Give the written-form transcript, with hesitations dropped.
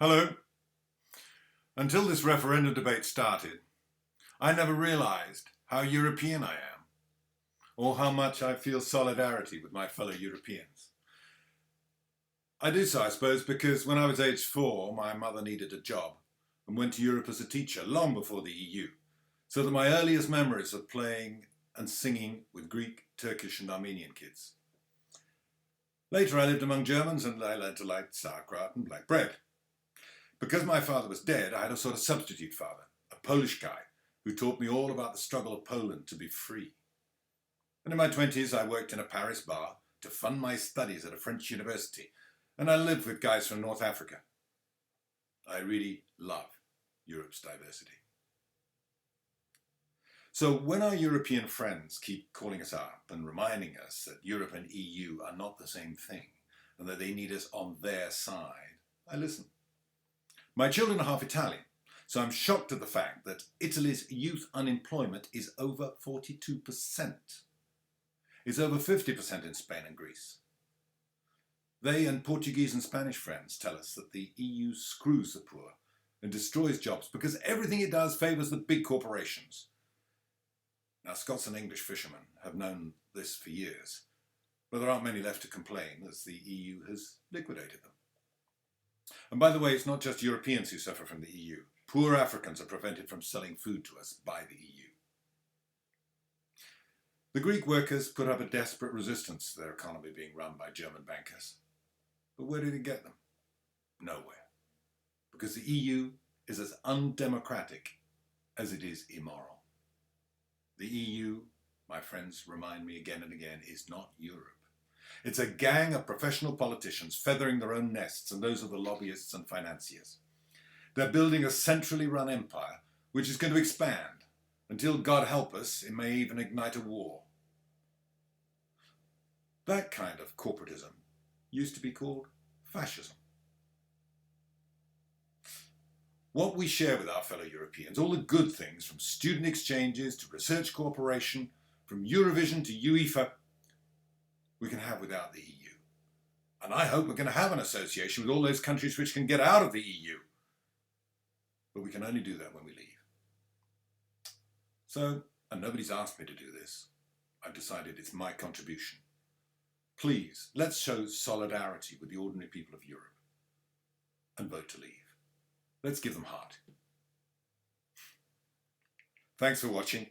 Hello. Until this referendum debate started, I never realised how European I am, or how much I feel solidarity with my fellow Europeans. I do so, I suppose, because when I was aged 4, my mother needed a job and went to Europe as a teacher long before the EU, so that my earliest memories of playing and singing with Greek, Turkish and Armenian kids. Later I lived among Germans and I learned to like sauerkraut and black bread. Because my father was dead, I had a sort of substitute father, a Polish guy, who taught me all about the struggle of Poland to be free. And in my 20s, I worked in a Paris bar to fund my studies at a French university, and I lived with guys from North Africa. I really love Europe's diversity. So when our European friends keep calling us up and reminding us that Europe and EU are not the same thing, and that they need us on their side, I listen. My children are half Italian, so I'm shocked at the fact that Italy's youth unemployment is over 42%. It's over 50% in Spain and Greece. They and Portuguese and Spanish friends tell us that the EU screws the poor and destroys jobs because everything it does favours the big corporations. Now, Scots and English fishermen have known this for years, but there aren't many left to complain as the EU has liquidated them. And by the way, it's not just Europeans who suffer from the EU. Poor Africans are prevented from selling food to us by the EU. The Greek workers put up a desperate resistance to their economy being run by German bankers. But where did it get them? Nowhere. Because the EU is as undemocratic as it is immoral. The EU, my friends remind me again and again, is not Europe. It's a gang of professional politicians feathering their own nests and those of the lobbyists and financiers. They're building a centrally run empire which is going to expand until, God help us, it may even ignite a war. That kind of corporatism used to be called fascism. What we share with our fellow Europeans, all the good things from student exchanges to research cooperation, from Eurovision to UEFA, we can have without the EU. And I hope we're going to have an association with all those countries which can get out of the EU. But we can only do that when we leave. So, and nobody's asked me to do this, I've decided it's my contribution. Please, let's show solidarity with the ordinary people of Europe and vote to leave. Let's give them heart. Thanks for watching.